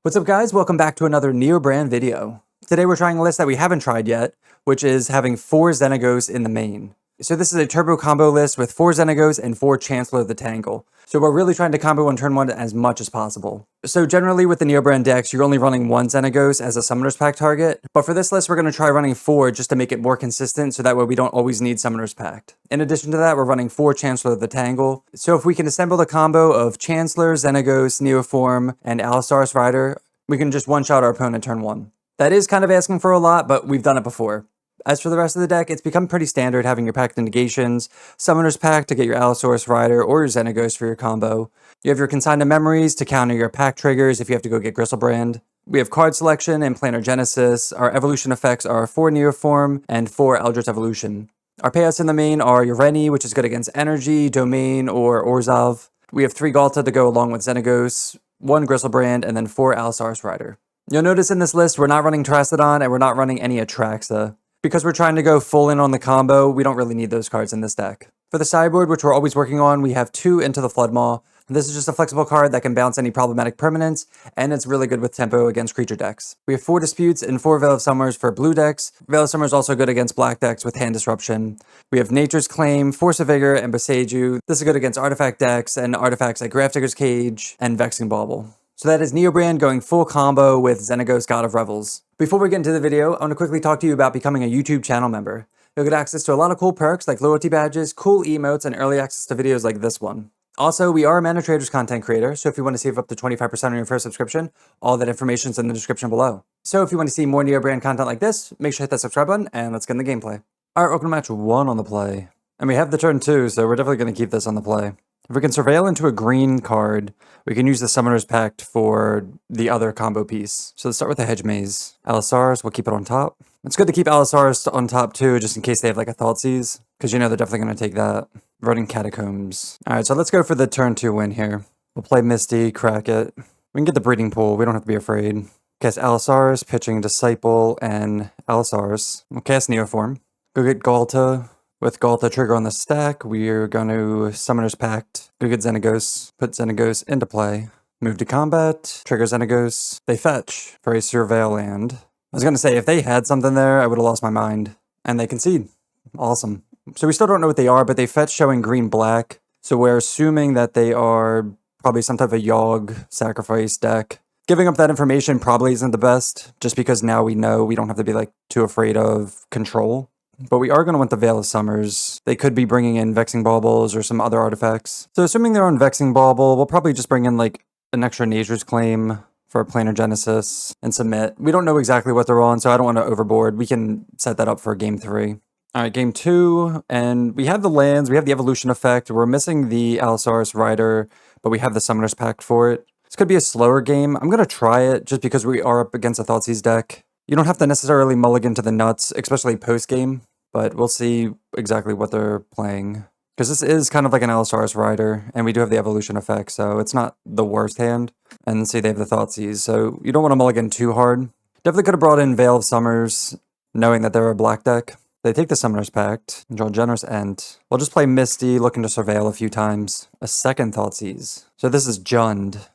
What's up guys, welcome back to another Neobrand video. Today we're trying a list that we haven't tried yet, which is having 4 Xenagos in the main. So this is a turbo combo list with 4 Xenagos and 4 Chancellor the Tangle. So we're really trying to combo on turn 1 as much as possible. So generally with the Neobrand decks, you're only running 1 Xenagos as a Summoner's Pact target, but for this list we're going to try running 4 just to make it more consistent so that way we don't always need Summoner's Pact. In addition to that, we're running 4 Chancellor the Tangle. So if we can assemble the combo of Chancellor, Xenagos, Neoform, and Allosaurus Rider, we can just one-shot our opponent turn 1. That is kind of asking for a lot, but we've done it before. As for the rest of the deck, it's become pretty standard having your Pact Negations, Summoner's Pact to get your Allosaurus Rider or your Xenagos for your combo. You have your Consign to Memories to counter your Pact triggers if you have to go get Griselbrand. We have card selection and Planar Genesis. Our evolution effects are 4 Neoform and 4 Eldritch Evolution. Our payouts in the main are your Rennie, which is good against Energy, Domain, or Orzhov. We have 3 Ghalta to go along with Xenagos, 1 Griselbrand, and then 4 Allosaurus Rider. You'll notice in this list, we're not running Terastodon and we're not running any Atraxa. Because we're trying to go full in on the combo, we don't really need those cards in this deck. For the sideboard, which we're always working on, we have 2 Into the Floodmaw. This is just a flexible card that can bounce any problematic permanents, and it's really good with tempo against creature decks. We have 4 Disputes and 4 Veil of Summers for blue decks. Veil of Summer is also good against black decks with Hand Disruption. We have Nature's Claim, Force of Vigor, and Boseiju. This is good against artifact decks and artifacts like Grafdigger's Cage and Vexing Bauble. So that is Neobrand going full combo with Xenagos, God of Revels. Before we get into the video, I want to quickly talk to you about becoming a YouTube channel member. You'll get access to a lot of cool perks like loyalty badges, cool emotes, and early access to videos like this one. Also, we are a Mana Traders content creator, so if you want to save up to 25% on your first subscription, all that information is in the description below. So if you want to see more Neobrand content like this, make sure to hit that subscribe button, and let's get in the gameplay. Alright, welcome to match 1 on the play. And we have the turn 2, so we're definitely going to keep this on the play. If we can surveil into a green card, we can use the Summoner's Pact for the other combo piece. So let's start with the Hedge Maze. Allosaurus, we'll keep it on top. It's good to keep Allosaurus on top too, just in case they have like a Thoughtseize, because you know they're definitely going to take that. Running Catacombs. Alright, so let's go for the turn 2 win here. We'll play Misty, crack it. We can get the Breeding Pool, we don't have to be afraid. Cast Allosaurus, pitching Disciple, and Allosaurus. We'll cast Neoform. Go get Ghalta. With Ghalta trigger on the stack, we're going to Summoner's Pact, go get Xenagos, put Xenagos into play, move to combat, trigger Xenagos, they fetch for a Surveil land. I was going to say, if they had something there, I would have lost my mind. And they concede. Awesome. So we still don't know what they are, but they fetch showing green-black, so we're assuming that they are probably some type of Yogg sacrifice deck. Giving up that information probably isn't the best, just because now we know we don't have to be like too afraid of control. But we are going to want the Veil of Summers. They could be bringing in Vexing Baubles or some other artifacts. So assuming they're on Vexing Bauble, we'll probably just bring in like an extra Nature's Claim for Planar Genesis and submit. We don't know exactly what they're on, so I don't want to overboard. We can set that up for game 3. Alright, game 2, and we have the lands, we have the evolution effect. We're missing the Allosaurus Rider, but we have the Summoner's Pact for it. This could be a slower game. I'm going to try it just because we are up against a Thoughtseize deck. You don't have to necessarily mulligan to the nuts, especially post-game, but we'll see exactly what they're playing. Because this is kind of like an Allosaurus Rider, and we do have the evolution effect, so it's not the worst hand. And see, they have the Thoughtseize, so you don't want to mulligan too hard. Definitely could have brought in Veil of Summers, knowing that they're a black deck. They take the Summoner's Pact, and draw Generous End. We'll just play Misty, looking to surveil a few times. A second Thoughtseize. So this is Jund.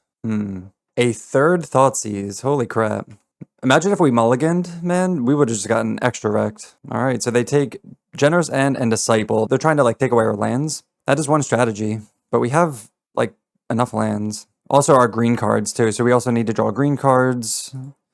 A third Thoughtseize, holy crap. Imagine if we mulliganed, man, we would have just gotten extra wrecked. Alright, so they take Generous End and Disciple. They're trying to like take away our lands. That is one strategy, but we have like enough lands. Also our green cards too, so we also need to draw green cards.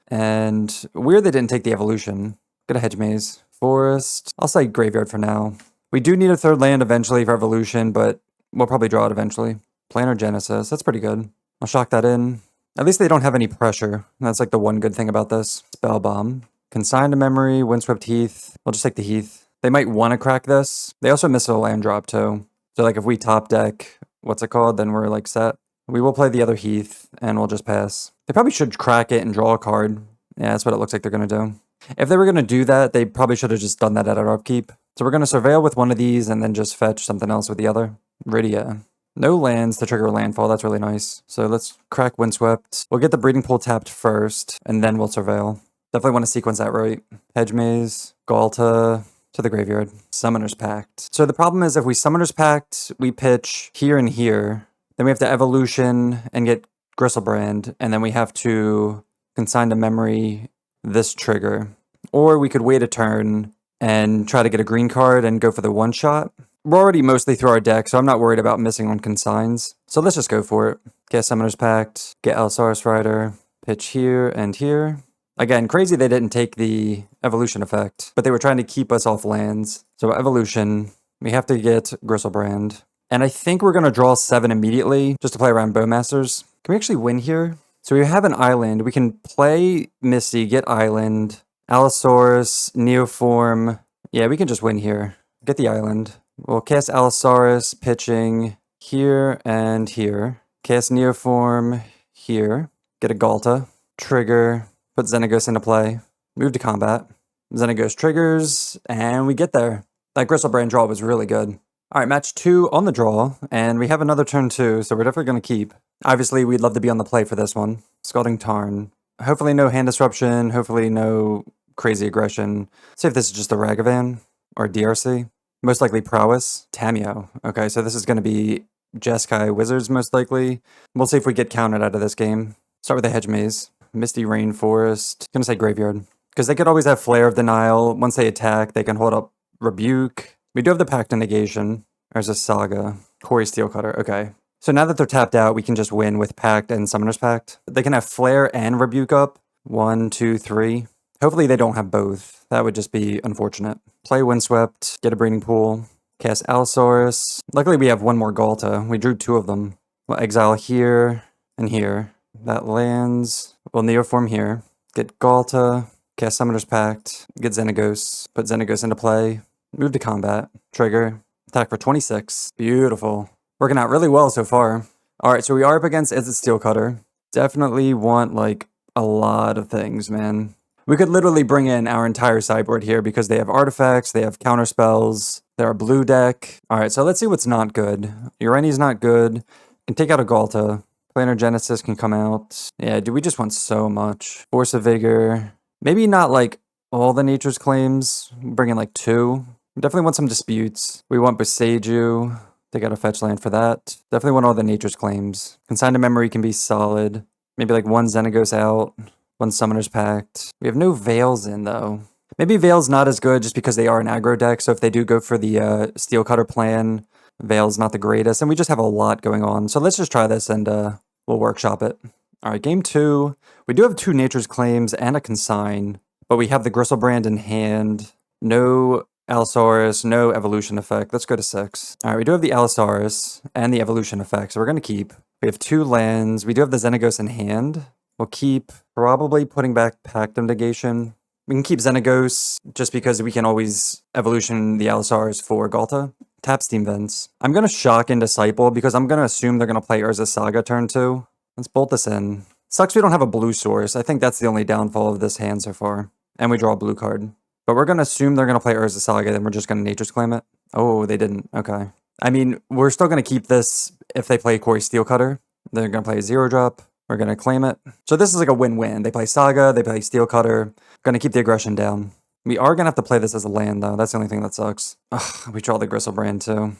And weird they didn't take the evolution. Get a Hedge Maze. Forest. I'll say Graveyard for now. We do need a third land eventually for evolution, but we'll probably draw it eventually. Planar Genesis, that's pretty good. I'll shock that in. At least they don't have any pressure. That's like the one good thing about this. Spell Bomb. Consign to Memory, Windswept Heath. We'll just take the Heath. They might want to crack this. They also miss a land drop too. So like if we top deck, what's it called, then we're like set. We will play the other Heath and we'll just pass. They probably should crack it and draw a card. Yeah, that's what it looks like they're going to do. If they were going to do that, they probably should have just done that at our upkeep. So we're going to surveil with one of these and then just fetch something else with the other. Rydia. No lands to trigger landfall, that's really nice. So let's crack Windswept. We'll get the Breeding Pool tapped first, and then we'll surveil. Definitely want to sequence that right. Hedge Maze, Ghalta, to the graveyard. Summoner's Pact. So the problem is if we Summoner's Pact, we pitch here and here, then we have to Evolution and get Griselbrand, and then we have to consign to memory this trigger. Or we could wait a turn and try to get a green card and go for the one-shot. We're already mostly through our deck, so I'm not worried about missing on consigns. So let's just go for it. Get Summoner's Pact, get Allosaurus Rider, pitch here and here. Again, crazy they didn't take the evolution effect, but they were trying to keep us off lands. So evolution, we have to get Griselbrand. And I think we're going to draw 7 immediately, just to play around Bowmasters. Can we actually win here? So we have an island. We can play Misty, get island, Allosaurus, Neoform. Yeah, we can just win here. Get the island. We'll cast Allosaurus, pitching here and here. Cast Neoform here. Get a Ghalta. Trigger. Put Xenagos into play. Move to combat. Xenagos triggers, and we get there. That Griselbrand draw was really good. Alright, match 2 on the draw, and we have another turn 2, so we're definitely going to keep. Obviously, we'd love to be on the play for this one. Scalding Tarn. Hopefully no hand disruption, hopefully no crazy aggression. Let's see if this is just a Ragavan, or DRC. Most likely Prowess. Tameo. Okay, so this is going to be Jeskai Wizards, most likely. We'll see if we get counted out of this game. Start with a Hedge Maze. Misty Rainforest. Gonna say Graveyard. Because they could always have Flare of Denial. Once they attack, they can hold up Rebuke. We do have the Pact and Negation. There's a Saga. Quarry Steel Cutter. Okay. So now that they're tapped out, we can just win with Pact and Summoner's Pact. They can have Flare and Rebuke up. 1, 2, 3. Hopefully they don't have both. That would just be unfortunate. Play Windswept. Get a Breeding Pool. Cast Allosaurus. Luckily we have one more Ghalta. We drew 2 of them. We'll exile here and here. That lands. We'll Neoform here. Get Ghalta. Cast Summoner's Pact. Get Xenagos. Put Xenagos into play. Move to combat. Trigger. Attack for 26. Beautiful. Working out really well so far. Alright, so we are up against Is It Steel Cutter. Definitely want, like, a lot of things, man. We could literally bring in our entire sideboard here because they have artifacts, they have counter spells, they're a blue deck. Alright, so let's see what's not good. Urani's not good. Can take out a Ghalta. Planar Genesis can come out. Yeah, dude, we just want so much. Force of Vigor. Maybe not, like, all the Nature's Claims. Bring in, like, 2. Definitely want some Disputes. We want Boseiju. Take out a fetch land for that. Definitely want all the Nature's Claims. Consign to Memory can be solid. Maybe like 1 Xenagos out. 1 Summoner's Pact. We have no Veils in, though. Maybe Veil's not as good just because they are an aggro deck, so if they do go for the Steel Cutter plan, Veil's not the greatest, and we just have a lot going on. So let's just try this and we'll workshop it. Alright, game 2. We do have 2 Nature's Claims and a Consign, but we have the Griselbrand in hand. No Allosaurus, no evolution effect. Let's go to 6. Alright, we do have the Allosaurus and the evolution effect, so we're going to keep. We have 2 lands. We do have the Xenagos in hand. We'll keep, probably putting back Pact of Negation. We can keep Xenagos just because we can always evolution the Allosaurus for Ghalta. Tap Steam Vents. I'm going to shock into Disciple because I'm going to assume they're going to play Urza's Saga turn 2. Let's bolt this in. Sucks we don't have a blue source. I think that's the only downfall of this hand so far. And we draw a blue card. But we're going to assume they're going to play Urza's Saga, then we're just going to Nature's Claim it. Oh, they didn't. Okay. I mean, we're still going to keep this if they play Quarry Steel Cutter. They're going to play a 0-drop. We're going to claim it. So this is like a win-win. They play Saga, they play Steel Cutter. Going to keep the aggression down. We are going to have to play this as a land, though. That's the only thing that sucks. Ugh, we draw the Griselbrand, too.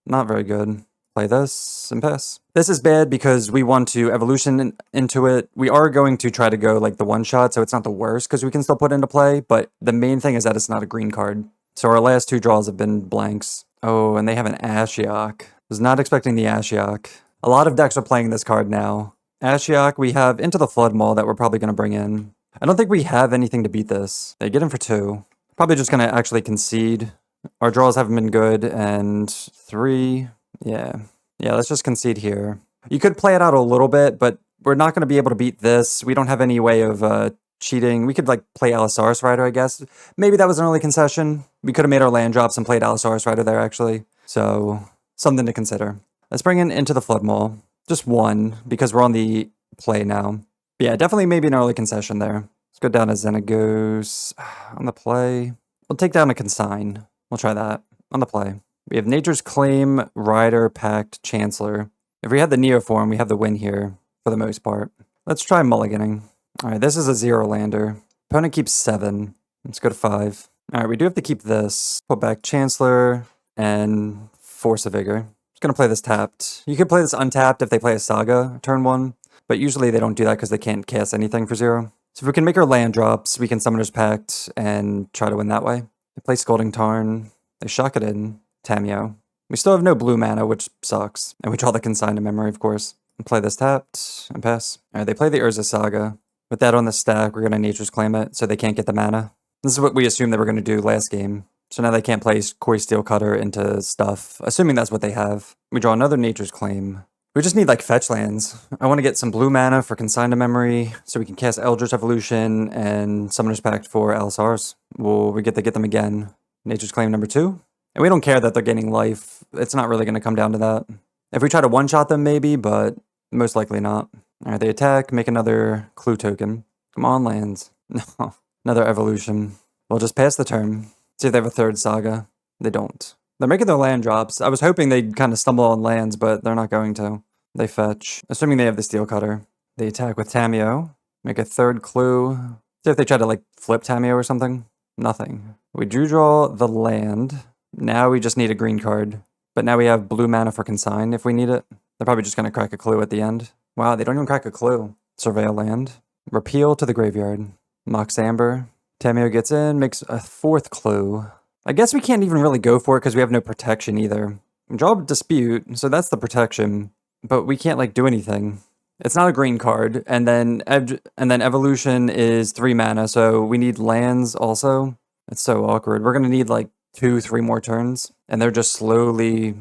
Not very good. Play this and pass. This is bad because we want to evolution into it. We are going to try to go like the one-shot, so it's not the worst because we can still put it into play. But the main thing is that it's not a green card. So our last 2 draws have been blanks. Oh, and they have an Ashiok. Was not expecting the Ashiok. A lot of decks are playing this card now. Ashiok, we have Into the Flood Maul that we're probably going to bring in. I don't think we have anything to beat this. They get him for 2. Probably just going to actually concede. Our draws haven't been good, and 3. Yeah, let's just concede here. You could play it out a little bit, but we're not going to be able to beat this. We don't have any way of cheating. We could like play Allosaurus Rider, I guess. Maybe that was an early concession. We could have made our land drops and played Allosaurus Rider there, actually. So, something to consider. Let's bring in Into the Flood Maul. Just 1, because we're on the play now. Yeah, definitely maybe an early concession there. Let's go down to Xenagos. On the play. We'll take down a Consign. We'll try that. On the play. We have Nature's Claim, Rider, Pact, Chancellor. If we had the Neoform, we have the win here, for the most part. Let's try mulliganing. Alright, this is a 0-lander. Opponent keeps 7. Let's go to 5. Alright, we do have to keep this. Put back Chancellor and Force of Vigor. Just gonna play this tapped. You could play this untapped if they play a Saga, turn 1. but usually they don't do that because they can't cast anything for 0. So if we can make our land drops, we can Summoner's Pact and try to win that way. They play Scalding Tarn, they shock it in, Tamiyo. We still have no blue mana, which sucks. And we draw the Consign to Memory, of course. And play this tapped and pass. Alright, they play the Urza Saga. With that on the stack, we're going to Nature's Claim it, so they can't get the mana. This is what we assumed they were going to do last game. So now they can't play Core Steel Cutter into stuff, assuming that's what they have. We draw another Nature's Claim. We just need, like, fetch lands. I want to get some blue mana for Consign to Memory, so we can cast Eldritch Evolution and Summoner's Pact for Allosaurus. We get to get them again. Nature's Claim number 2. And we don't care that they're gaining life. It's not really going to come down to that. If we try to one-shot them, maybe, but most likely not. Alright, they attack, make another clue token. Come on, lands. No. Another evolution. We'll just pass the turn. See if they have a third saga. They don't. They're making their land drops. I was hoping they'd kind of stumble on lands, but they're not going to. They fetch. Assuming they have the Steel Cutter. They attack with Tamiyo. Make a third clue. See if they try to, like, flip Tamiyo or something. Nothing. We do draw the land. Now we just need a green card. But now we have blue mana for Consign if we need it. They're probably just going to crack a clue at the end. Wow, they don't even crack a clue. Surveil land. Repeal to the graveyard. Mox Amber. Tamiyo gets in, makes a fourth clue. I guess we can't even really go for it because we have no protection either. We draw Dispute, so that's the protection. But we can't, like, do anything. It's not a green card. And then Evolution is 3 mana, so we need lands also. It's so awkward. We're going to need, like, 2-3 more turns. And they're just slowly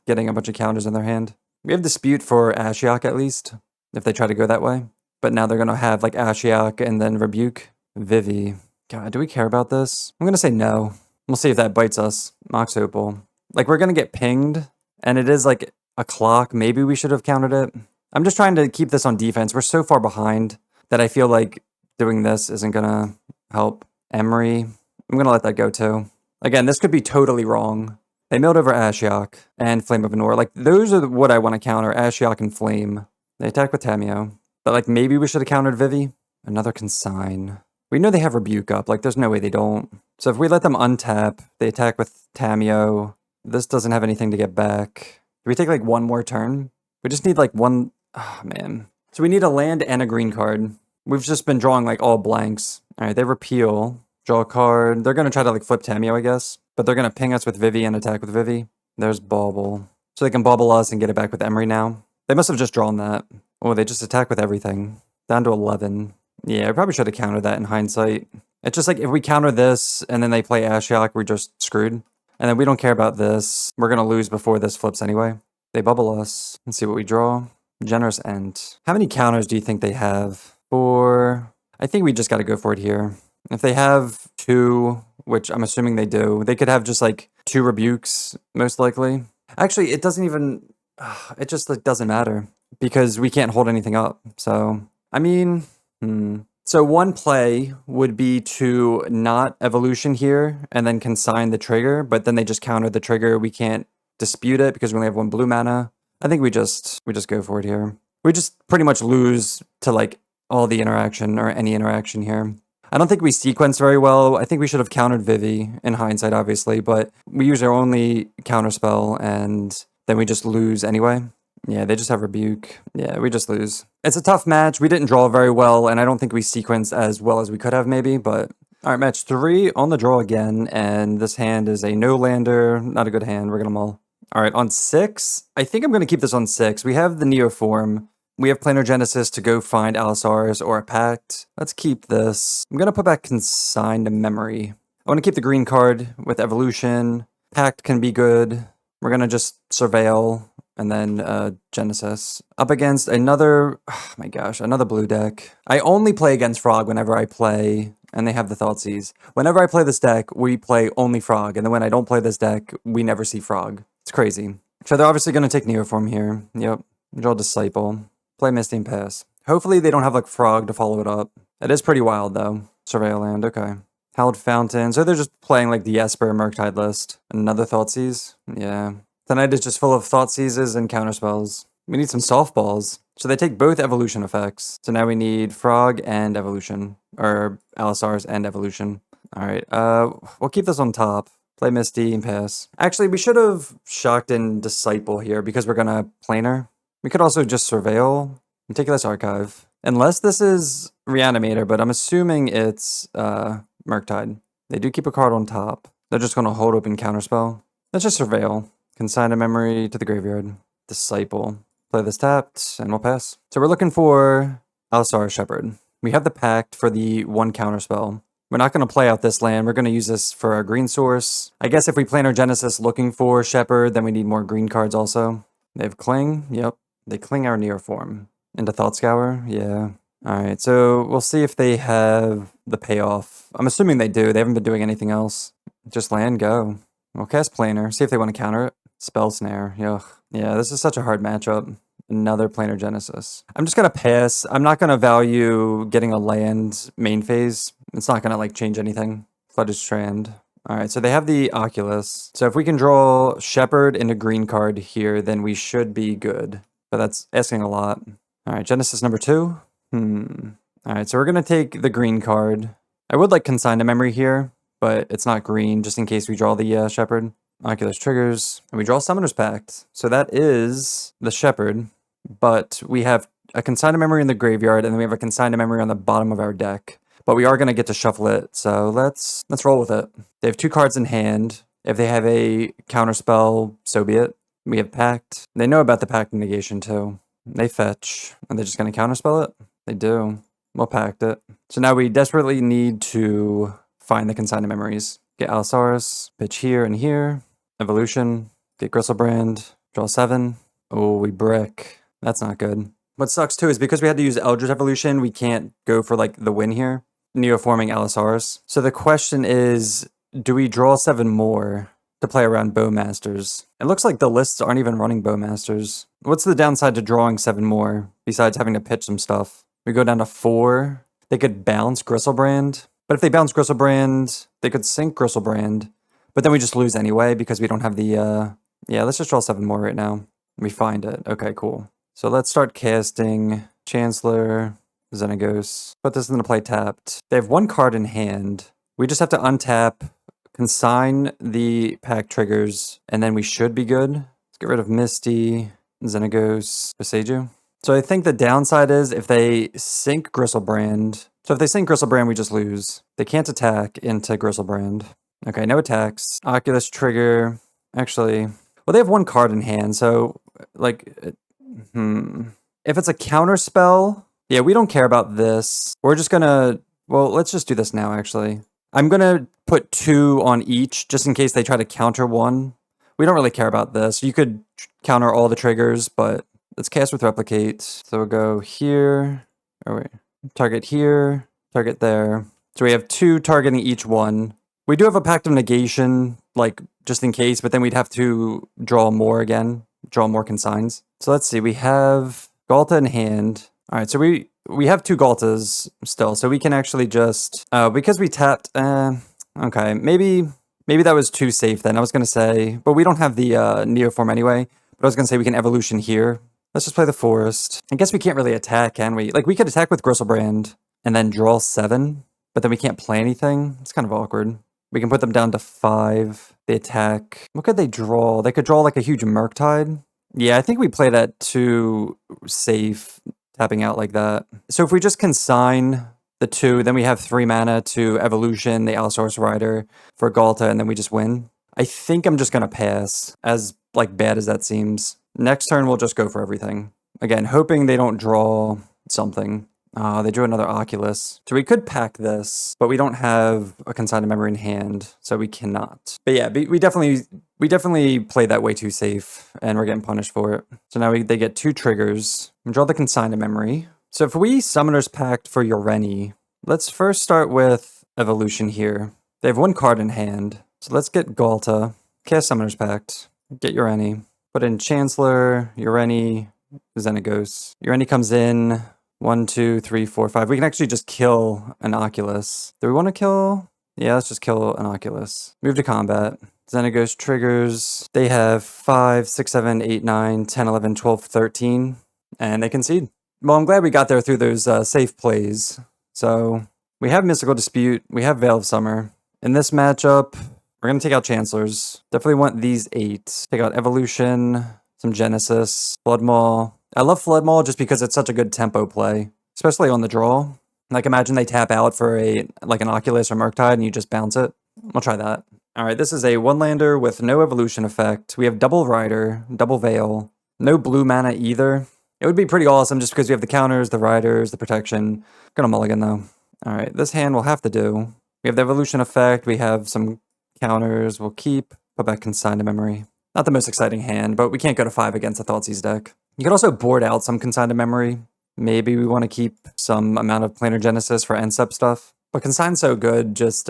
getting a bunch of counters in their hand. We have Dispute for Ashiok at least, if they try to go that way. But now they're going to have, like, Ashiok and then Rebuke. Vivi. God, do we care about this? I'm going to say no. We'll see if that bites us. Mox Opal. Like, we're going to get pinged, and it is, like, a clock. Maybe we should have countered it. I'm just trying to keep this on defense. We're so far behind that I feel like doing this isn't going to help. Emery. I'm going to let that go, too. Again, this could be totally wrong. They milled over Ashiok and Flame of Anor. Like, those are what I want to counter. Ashiok and Flame. They attack with Tamiyo. But, like, maybe we should have countered Vivi. Another Consign. We know they have Rebuke up. Like, there's no way they don't. So if we let them untap, they attack with Tamiyo. This doesn't have anything to get back. Do we take, like, one more turn? We just need, like, one... Oh, man. So we need a land and a green card. We've just been drawing, like, all blanks. Alright, they repeal. Draw a card. They're going to try to, like, flip Tamiyo, I guess. But they're going to ping us with Vivi and attack with Vivi. There's Bauble. So they can bubble us and get it back with Emery now. They must have just drawn that. Oh, they just attack with everything. Down to 11. Yeah, I probably should have countered that in hindsight. It's just like, if we counter this, and then they play Ashiok, we're just screwed. And then we don't care about this. We're going to lose before this flips anyway. They bubble us. Let's see what we draw. Generous End. How many counters do you think they have? 4. I think we just got to go for it here. If they have 2, which I'm assuming they do, they could have just, like, 2 Rebukes, most likely. Actually, it doesn't even... It just, like, doesn't matter. Because we can't hold anything up. So, I mean... So one play would be to not Evolution here and then Consign the trigger, but then they just counter the trigger. We can't dispute it because we only have 1 blue mana. I think we just go for it here. We just pretty much lose to, like, all the interaction or any interaction here. I don't think we sequence very well. I think we should have countered Vivi in hindsight, obviously, but we use our only counterspell and then we just lose anyway. Yeah, they just have Rebuke. Yeah, we just lose. It's a tough match. We didn't draw very well, and I don't think we sequenced as well as we could have, maybe, but... Alright, match 3, on the draw again, and this hand is a no-lander. Not a good hand. We're gonna mull. Alright, on 6, I think I'm gonna keep this on 6. We have the Neoform. We have Planar Genesis to go find Allosaurus or a Pact. Let's keep this. I'm gonna put back Consign to Memory. I want to keep the green card with Evolution. Pact can be good. We're gonna just Surveil. And then Genesis. Up against another, oh my gosh, another blue deck. I only play against Frog whenever I play, and they have the Thoughtseize. Whenever I play this deck, we play only Frog, and then when I don't play this deck, we never see Frog. It's crazy. So they're obviously going to take Neoform here. Yep. Draw Disciple. Play Misty and pass. Hopefully they don't have, like, Frog to follow it up. It is pretty wild, though. Surveil land, okay. Hallowed Fountain. So they're just playing, like, the Esper Murktide list. Another Thoughtseize? Yeah. Tonight is just full of Thoughtseizes and counterspells. We need some softballs. So they take both evolution effects. So now we need Frog and Evolution. Or Allosaurus and Evolution. Alright, we'll keep this on top. Play Misty and pass. Actually, we should have shocked in Disciple here because we're gonna Planar. We could also just Surveil. Meticulous Archive. Unless this is Reanimator, but I'm assuming it's Murktide. They do keep a card on top. They're just going to hold open Counterspell. Let's just Surveil. Consign a memory to the graveyard. Disciple. Play this tapped, and we'll pass. So we're looking for Allosaurus Shepherd. We have the Pact for the 1 Counterspell. We're not going to play out this land. We're going to use this for our green source. I guess if we plan our Genesis looking for Shepherd, then we need more green cards also. They have Cling. Yep. They Cling our Neoform. Into Thought Scour. Yeah. Alright, so we'll see if they have the payoff. I'm assuming they do. They haven't been doing anything else. Just land, go. We'll cast Planar. See if they want to counter it. Spell Snare. Yuck. Yeah, this is such a hard matchup. Another Planar Genesis. I'm just going to pass. I'm not going to value getting a land main phase. It's not going to like change anything. Flooded Strand. Alright, so they have the Oculus. So if we can draw Shepherd into green card here, then we should be good. But that's asking a lot. Alright, Genesis number 2. Alright, so we're going to take the green card. I would like Consign to Memory here, but it's not green, just in case we draw the Shepherd. Oculus triggers, and we draw Summoner's Pact. So that is the Shepherd, but we have a Consign to Memory in the graveyard, and then we have a Consign to Memory on the bottom of our deck. But we are going to get to shuffle it, so let's roll with it. They have 2 cards in hand. If they have a counterspell, so be it. We have Pact. They know about the Pact negation too. They fetch. Are they just going to counterspell it? They do. We'll Pact it. So now we desperately need to find the Consign to Memories. Get Allosaurus, pitch here and here. Evolution, get Griselbrand, draw 7. Oh, we brick. That's not good. What sucks too is because we had to use Eldritch Evolution, we can't go for like the win here. Neoforming Allosaurus. So the question is, do we draw 7 more to play around Bowmasters? It looks like the lists aren't even running Bowmasters. What's the downside to drawing 7 more, besides having to pitch some stuff? We go down to 4. They could bounce Griselbrand. But if they bounce Griselbrand, they could sink Griselbrand. But then we just lose anyway because we don't have the, yeah, let's just draw 7 more right now. We find it. Okay, cool. So let's start casting Chancellor, Xenagos. Put this into play tapped. They have 1 card in hand. We just have to untap, consign the Pact triggers, and then we should be good. Let's get rid of Misty, Xenagos, Viseju. So I think the downside is if they sink Griselbrand. So if they sink Griselbrand, we just lose. They can't attack into Griselbrand. Okay, no attacks. Oculus trigger. Actually, well, they have 1 card in hand, so, like, if it's a counter spell, yeah, we don't care about this. We're just gonna, well, let's just do this now, actually. I'm gonna put 2 on each, just in case they try to counter 1. We don't really care about this. You could counter all the triggers, but let's cast with Replicate. So we'll go here. Oh, wait. Target here, target there. So we have 2 targeting each one. We do have a Pact of Negation, like, just in case, but then we'd have to draw more again, draw more consigns. So let's see, we have Ghalta in hand. All right, so we have 2 Ghaltas still, so we can actually just, because we tapped, okay, maybe that was too safe then, I was going to say, but we don't have the Neoform anyway, but I was going to say we can Evolution here. Let's just play the Forest. I guess we can't really attack, can we? Like, we could attack with Griselbrand and then draw 7, but then we can't play anything. It's kind of awkward. We can put them down to 5. They attack. What could they draw? They could draw like a huge Murktide. Yeah, I think we play that too safe, tapping out like that. So if we just consign the 2, then we have 3 mana to Evolution, the Allosaurus Rider for Ghalta, and then we just win. I think I'm just going to pass, as like bad as that seems. Next turn, we'll just go for everything. Again, hoping they don't draw something. They drew another Oculus. So we could pack this, but we don't have a Consign to Memory in hand, so we cannot. But yeah, we definitely played that way too safe, and we're getting punished for it. So now they get 2 triggers. We draw the Consign to Memory. So if we Summoner's Pact for Yoreni, let's first start with Evolution here. They have 1 card in hand. So let's get Ghalta, cast Summoner's Pact, get Yoreni, put in Chancellor, Yoreni, Xenagos. Yoreni comes in, 1, 2, 3, 4, 5. We can actually just kill an Oculus. Do we want to kill? Yeah, let's just kill an Oculus. Move to combat. Xenagos triggers. They have 5, 6, 7, 8, 9, 10, 11, 12, 13. And they concede. Well, I'm glad we got there through those safe plays. So we have Mystical Dispute. We have Veil of Summer. In this matchup, we're going to take out Chancellors. Definitely want these 8. Take out Evolution, some Genesis, Blood Maw, I love Flood Maul just because it's such a good tempo play, especially on the draw. Like imagine they tap out for an Oculus or Murktide and you just bounce it. I'll try that. All right, this is a 1-lander with no evolution effect. We have double Rider, double Veil, no blue mana either. It would be pretty awesome just because we have the counters, the Riders, the protection. Gonna mulligan though. All right, this hand will have to do. We have the evolution effect. We have some counters. We'll keep. Put back Consign to Memory. Not the most exciting hand, but we can't go to 5 against a Thoughtseize deck. You could also board out some Consign to Memory. Maybe we want to keep some amount of Planar Genesis for end step stuff. But Consign's so good, just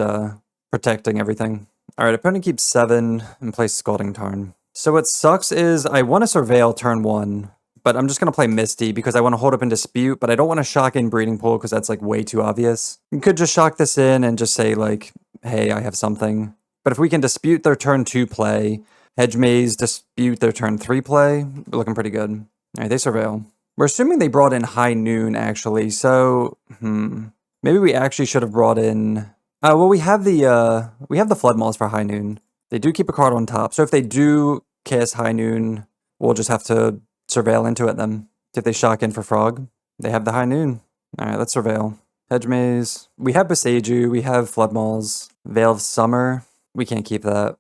protecting everything. Alright, opponent keeps 7 and plays Scalding Tarn. So what sucks is I want to Surveil turn 1, but I'm just going to play Misty because I want to hold up in Dispute, but I don't want to shock in Breeding Pool because that's like way too obvious. You could just shock this in and just say like, hey, I have something. But if we can Dispute their turn 2 play, Hedge Maze Dispute their turn 3 play, we're looking pretty good. Alright, they Surveil. We're assuming they brought in High Noon, actually, so, maybe we actually should have brought in... well, we have the Flood Mauls for High Noon. They do keep a card on top, so if they do cast High Noon, we'll just have to Surveil into it then. If they shock in for Frog, they have the High Noon. Alright, let's Surveil. Hedge Maze. We have Boseiju, we have Flood Mauls. Veil of Summer. We can't keep that.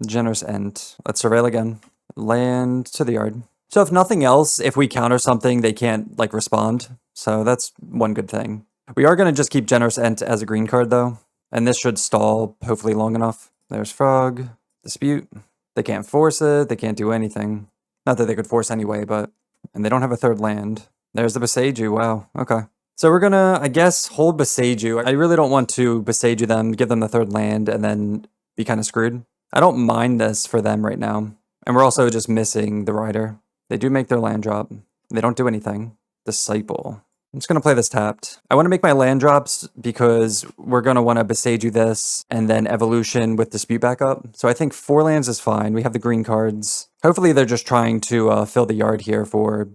Generous End. Let's Surveil again. Land to the yard. So if nothing else, if we counter something, they can't, like, respond. So that's one good thing. We are going to just keep Generous End as a green card, though. And this should stall, hopefully, long enough. There's Frog. Dispute. They can't force it. They can't do anything. Not that they could force anyway, but... And they don't have a third land. There's the Boseiju. Wow. Okay. So we're going to, I guess, hold Boseiju. I really don't want to Boseiju them, give them the third land, and then be kind of screwed. I don't mind this for them right now. And we're also just missing the Rider. They do make their land drop. They don't do anything. Disciple. I'm just going to play this tapped. I want to make my land drops because we're going to want to Boseiju this and then Evolution with Dispute back up. So I think 4 lands is fine. We have the green cards. Hopefully they're just trying to fill the yard here for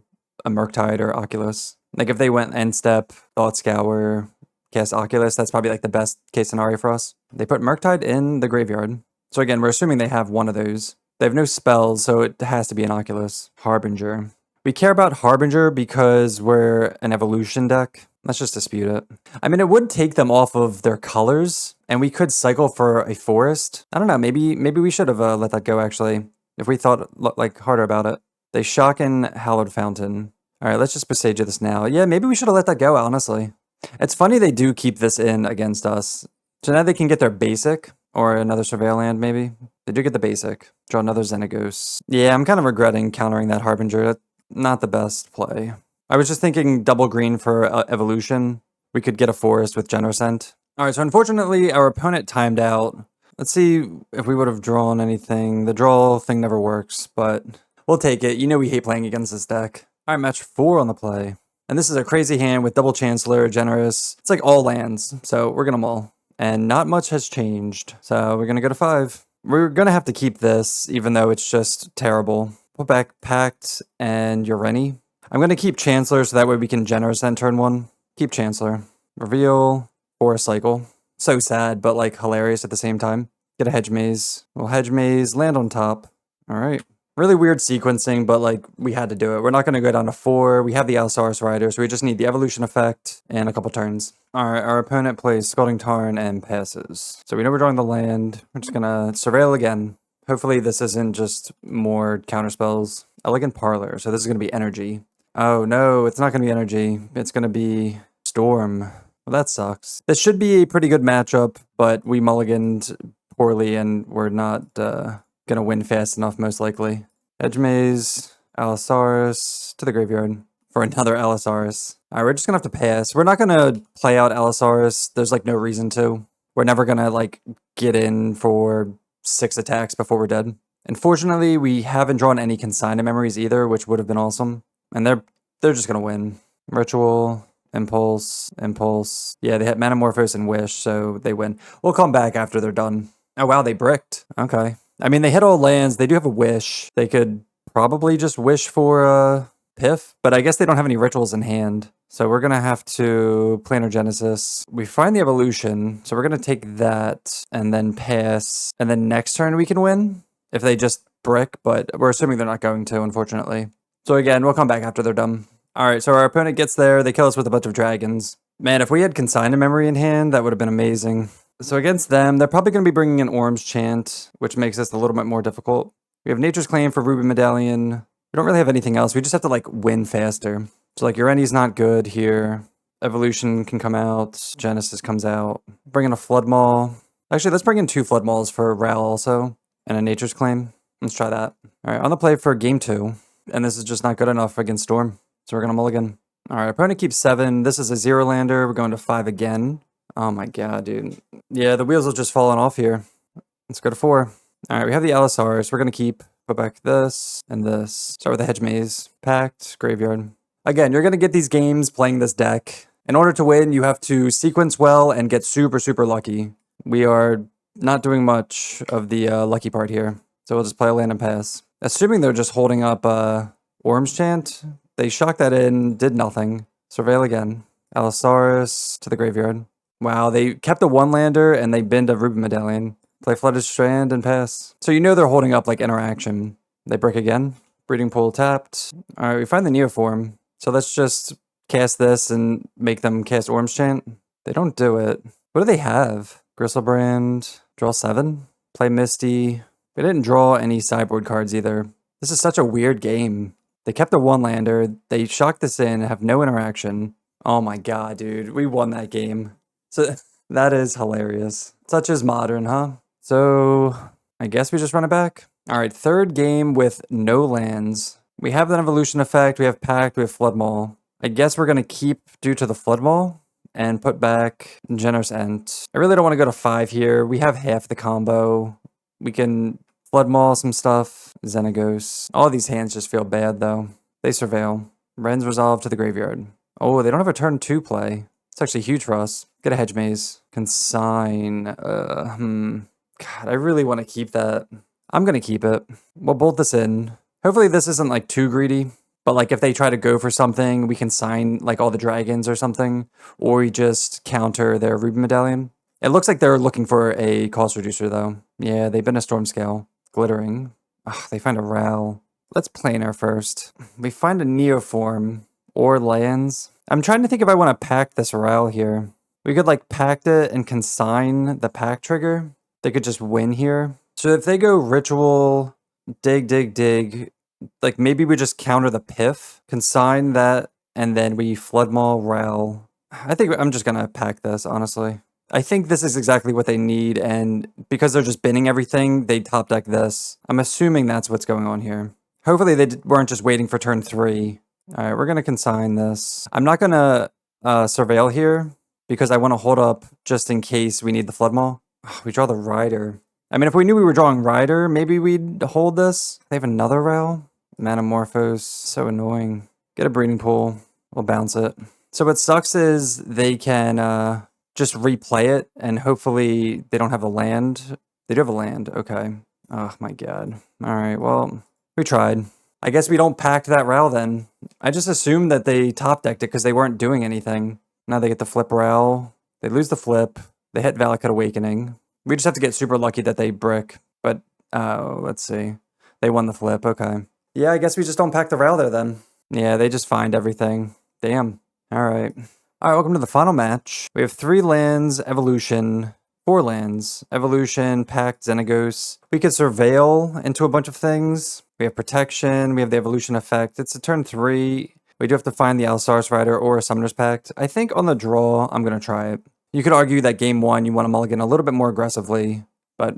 a Murktide or Oculus. Like if they went end step, Thought Scour, cast Oculus, that's probably like the best case scenario for us. They put Murktide in the graveyard. So again, we're assuming they have one of those. They have no spells, so it has to be an Oculus. Harbinger. We care about Harbinger because we're an evolution deck. Let's just dispute it. I mean, it would take them off of their colors, and we could cycle for a forest. I don't know, maybe we should have let that go, actually, if we thought like harder about it. They shock in Hallowed Fountain. All right, let's just Boseiju this now. Yeah, maybe we should have let that go, honestly. It's funny they do keep this in against us. So now they can get their basic, or another Surveil land, maybe. They do get the basic. Draw another Xenagos. Yeah, I'm kind of regretting countering that Harbinger. That's not the best play. I was just thinking double green for evolution. We could get a forest with Generous End. Alright, so unfortunately, our opponent timed out. Let's see if we would have drawn anything. The draw thing never works, but we'll take it. You know we hate playing against this deck. Alright, match 4 on the play. And this is a crazy hand with double Chancellor, Generous. It's like all lands, so we're gonna mull. And not much has changed, so we're gonna go to 5. We're gonna have to keep this, even though it's just terrible. Put back Pact and Ureni. I'm gonna keep Chancellor so that way we can Generous End turn 1. Keep Chancellor. Reveal or a cycle. So sad, but like hilarious at the same time. Get a Hedge Maze. We'll Hedge Maze, land on top. Alright. Really weird sequencing, but like we had to do it. We're not gonna go down to 4. We have the Allosaurus Rider, so we just need the evolution effect and a couple turns. Alright, our opponent plays Scalding Tarn and passes. So we know we're drawing the land. We're just gonna Surveil again. Hopefully this isn't just more counterspells. Elegant Parlor, so this is gonna be energy. Oh no, it's not gonna be energy. It's gonna be Storm. Well, that sucks. This should be a pretty good matchup, but we mulliganed poorly and we're not gonna win fast enough, most likely. Hedge Maze, Allosaurus, to the graveyard for another Allosaurus. Alright, we're just gonna have to pass. We're not gonna play out Allosaurus. There's like no reason to. We're never gonna like get in for 6 attacks before we're dead. Unfortunately, we haven't drawn any consigned memories either, which would have been awesome. And they're just gonna win. Ritual, Impulse, Impulse. Yeah, they hit Manamorphose and Wish, so they win. We'll come back after they're done. Oh wow, they bricked. Okay. I mean, they hit all lands. They do have a Wish. They could probably just wish for Piff, but I guess they don't have any rituals in hand. So we're gonna have to Planar Genesis. We find the evolution, so we're gonna take that and then pass, and then next turn we can win if they just brick, but we're assuming they're not going to, unfortunately. So again, we'll come back after they're done. Alright, so our opponent gets there, they kill us with a bunch of dragons. Man, if we had Consign to Memory in hand, that would have been amazing. So against them, they're probably going to be bringing an Orange Chant, which makes this a little bit more difficult. We have Nature's Claim for Ruby Medallion. We don't really have anything else, we just have to like win faster. So like Ureni's not good here. Evolution can come out, Genesis comes out. Bring in a Flood Maul. Actually, let's bring in 2 Flood Mauls for Ral also, and a Nature's Claim. Let's try that. Alright, on the play for game 2. And this is just not good enough against Storm. So we're going to mulligan. Alright, opponent keeps 7. This is a 0 lander. We're going to 5 again. Oh my god, dude. Yeah, the wheels will just falling off here. Let's go to 4. Alright, we have the Allosaurus. We're going to keep. Put back this and this. Start with the Hedge Maze. Pact. Graveyard. Again, you're going to get these games playing this deck. In order to win, you have to sequence well and get super, super lucky. We are not doing much of the lucky part here. So we'll just play a land and pass. Assuming they're just holding up Orange Chant. They shocked that in, did nothing. Surveil again. Allosaurus to the graveyard. Wow, they kept a 1-lander and they binned a Ruby Medallion. Play Flooded Strand and pass. So you know they're holding up like interaction. They break again. Breeding Pool tapped. Alright, we find the Neoform. So let's just cast this and make them cast Orange Chant. They don't do it. What do they have? Griselbrand. Draw 7. Play Misty. We didn't draw any sideboard cards either. This is such a weird game. They kept a 1-lander. They shocked this in, have no interaction. Oh my god, dude. We won that game. So that is hilarious. Such is Modern, huh? So I guess we just run it back. Alright, 3rd game with no lands. We have an Evolution effect. We have Pact. We have Flood Maul. I guess we're going to keep due to the Flood Maul and put back Generous Ent. I really don't want to go to 5 here. We have half the combo. We can Flood Maul some stuff. Xenagos. All these hands just feel bad, though. They Surveil. Ren's Resolve to the graveyard. Oh, they don't have a turn 2 play. It's actually huge for us. Get a Hedge Maze. Consign. God, I really want to keep that. I'm going to keep it. We'll bolt this in. Hopefully this isn't like too greedy. But like if they try to go for something, we can sign like all the dragons or something. Or we just counter their Ruby Medallion. It looks like they're looking for a cost reducer though. Yeah, they've been a Storm Scale. Glittering. Ugh, they find a Ral. Let's planar first. We find a Neoform or lands. I'm trying to think if I want to pack this Ral here. We could like pact it and consign the pack trigger. They could just win here. So if they go Ritual, dig, like maybe we just counter the Piff, consign that, and then we Flood Maul, Ral. I think I'm just gonna pack this, honestly. I think this is exactly what they need, and because they're just binning everything, they top deck this. I'm assuming that's what's going on here. Hopefully they weren't just waiting for turn 3. Alright, we're gonna consign this. I'm not gonna Surveil here, because I want to hold up just in case we need the Flood Maul. We draw the Rider. I mean, if we knew we were drawing Rider, maybe we'd hold this. They have another Ral. Manamorphose. So annoying. Get a Breeding Pool. We'll bounce it. So what sucks is they can just replay it, and hopefully they don't have a land. They do have a land. Okay. Oh my god. Alright, well, we tried. I guess we don't pact that Ral then. I just assumed that they top decked it because they weren't doing anything. Now they get the flip Ral. They lose the flip. They hit Valakut Awakening. We just have to get super lucky that they brick. But, let's see. They won the flip. Okay. Yeah, I guess we just don't pack the Ral there then. Yeah, they just find everything. Damn. Alright. Alright, welcome to the final match. We have 3 lands, Evolution, 4 lands, Evolution, Pact, Xenagos. We could Surveil into a bunch of things. We have Protection, we have the Evolution effect. It's a turn 3. We do have to find the Allosaurus Rider or a Summoner's Pact. I think on the draw, I'm going to try it. You could argue that game 1, you want to mulligan a little bit more aggressively, but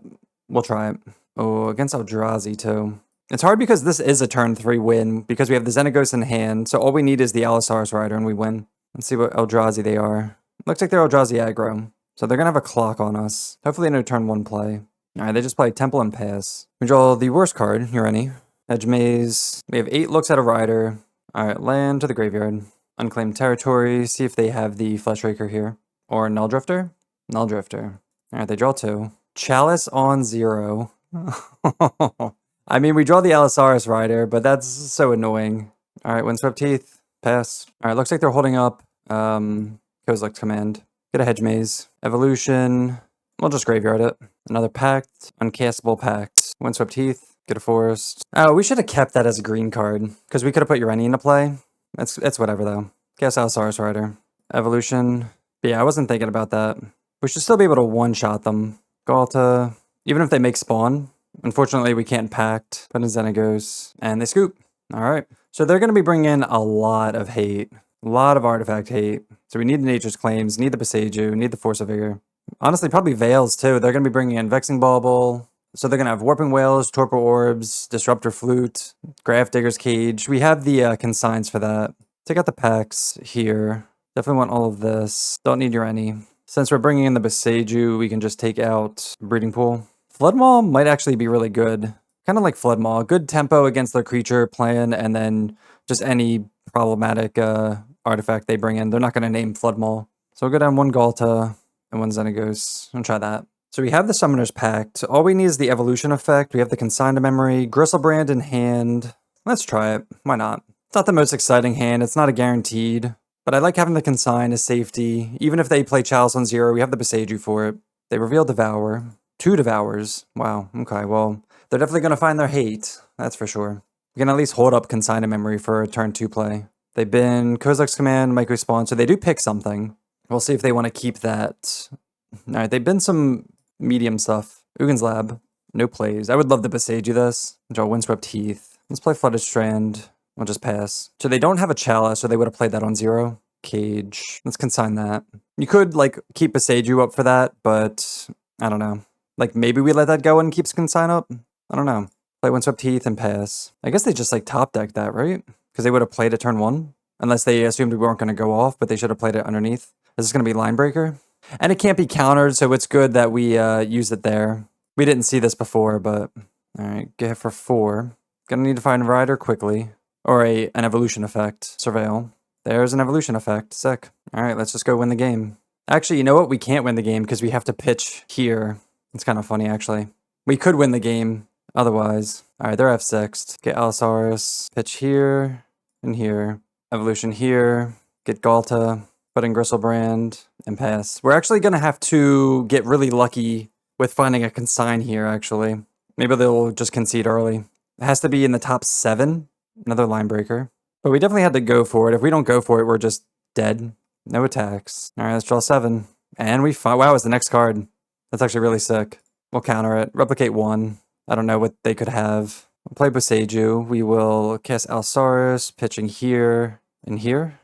we'll try it. Oh, against Eldrazi too. It's hard because this is a turn 3 win, because we have the Xenagos in hand, so all we need is the Allosaurus Rider and we win. Let's see what Eldrazi they are. Looks like they're Eldrazi Aggro. So they're going to have a clock on us. Hopefully no turn 1 play. Alright, they just play Temple and pass. We draw the worst card, Ureni. Edge Maze. We have 8 looks at a Rider. Alright, land to the graveyard. Unclaimed territory. See if they have the Fleshraker here. Or Null Drifter? Null Drifter. Alright, they draw 2. Chalice on 0. I mean, we draw the Allosaurus Rider, but that's so annoying. Alright, Windswept Teeth. Pass. Alright, looks like they're holding up Kozilek's Command. Get a Hedge Maze. Evolution. We'll just graveyard it. Another Pact. Uncastable Pact. Windswept Teeth. Get a forest. Oh, we should have kept that as a green card, because we could have put Urani into play. It's whatever, though. Guess Allosaurus Rider. Evolution. But yeah, I wasn't thinking about that. We should still be able to one-shot them. Ghalta. Even if they make spawn. Unfortunately, we can't Pact. Put in Xenagos. And they scoop. Alright. So they're going to be bringing in a lot of hate. A lot of artifact hate. So we need the Nature's Claims, need the Boseiju, need the Force of Vigor. Honestly, probably Veils, too. They're going to be bringing in Vexing Bauble. So they're going to have Warping Whales, Torpor Orbs, Disruptor Flute, Graph Digger's Cage. We have the consigns for that. Take out the packs here. Definitely want all of this. Don't need your any. Since we're bringing in the Boseiju, we can just take out Breeding Pool. Flood Maw might actually be really good. Kind of like Flood Maw. Good tempo against their creature plan, and then just any problematic artifact they bring in. They're not going to name Flood Maw. So we'll go down one Ghalta and one Xenagos. I'll try that. So we have the Summoner's Pact. All we need is the Evolution effect. We have the Consign to Memory, Griselbrand in hand. Let's try it. Why not? It's not the most exciting hand. It's not a guaranteed. But I like having the Consign as safety. Even if they play Chalice on 0, we have the Boseiju for it. They reveal Devour. 2 Devours. Wow. Okay, well, they're definitely going to find their hate. That's for sure. We can at least hold up Consign to Memory for a turn 2 play. They've been Kozilek's Command, Micro Spawn, so they do pick something. We'll see if they want to keep that. Alright, they've been some medium stuff. Ugin's Lab. No plays. I would love to Boseiju this. Draw Windswept Heath. Let's play Flooded Strand. We'll just pass. So they don't have a Chalice, so they would have played that on 0. Cage. Let's consign that. You could, like, keep Boseiju up for that, but I don't know. Like, maybe we let that go and keeps Consign up? I don't know. Play Windswept Heath and pass. I guess they just, like, top deck that, right? Because they would have played it turn 1. Unless they assumed we weren't going to go off, but they should have played it underneath. Is this going to be Line Breaker? And it can't be countered, so it's good that we use it there. We didn't see this before, but... Alright, get hit for 4. Gonna need to find Rider quickly. Or an Evolution effect. Surveil. There's an Evolution effect. Sick. Alright, let's just go win the game. Actually, you know what? We can't win the game because we have to pitch here. It's kind of funny, actually. We could win the game otherwise. Alright, they're F6'd. Get Allosaurus. Pitch here and here. Evolution here. Get Ghalta. Put in Griselbrand and pass. We're actually going to have to get really lucky with finding a consign here, actually. Maybe they'll just concede early. It has to be in the top 7. Another line breaker. But we definitely had to go for it. If we don't go for it, we're just dead. No attacks. Alright, let's draw 7. And we find... Wow, it's the next card. That's actually really sick. We'll counter it. Replicate 1. I don't know what they could have. We'll play Boseiju. We will cast Allosaurus, pitching here and here.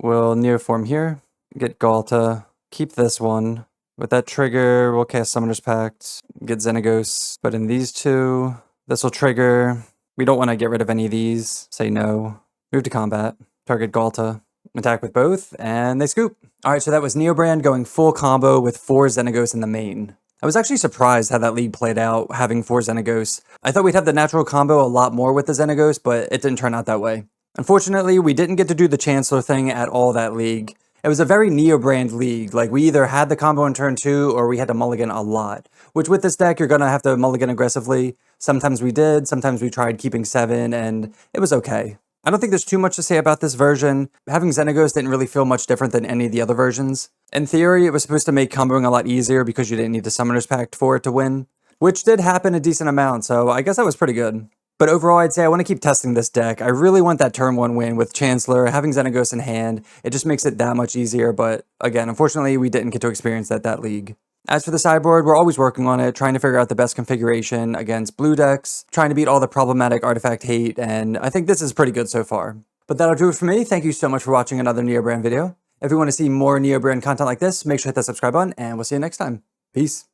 We'll Neoform here. Get Ghalta. Keep this one. With that trigger, we'll cast Summoner's Pact. Get Xenagos. Put in these 2. This will trigger. We don't want to get rid of any of these. Say no. Move to combat. Target Ghalta. Attack with both, and they scoop. Alright, so that was Neobrand going full combo with 4 Xenagos in the main. I was actually surprised how that league played out, having 4 Xenagos. I thought we'd have the natural combo a lot more with the Xenagos, but it didn't turn out that way. Unfortunately, we didn't get to do the Chancellor thing at all that league. It was a very Neobrand league. Like, we either had the combo in turn 2, or we had to mulligan a lot. Which with this deck, you're gonna have to mulligan aggressively. Sometimes we did, sometimes we tried keeping 7, and it was okay. I don't think there's too much to say about this version. Having Xenagos didn't really feel much different than any of the other versions. In theory, it was supposed to make comboing a lot easier because you didn't need the Summoner's Pact for it to win. Which did happen a decent amount, so I guess that was pretty good. But overall, I'd say I want to keep testing this deck. I really want that turn 1 win with Chancellor. Having Xenagos in hand, it just makes it that much easier, but again, unfortunately, we didn't get to experience that league. As for the sideboard, we're always working on it, trying to figure out the best configuration against blue decks, trying to beat all the problematic artifact hate, and I think this is pretty good so far. But that'll do it for me. Thank you so much for watching another Neobrand video. If you want to see more Neobrand content like this, make sure to hit that subscribe button, and we'll see you next time. Peace.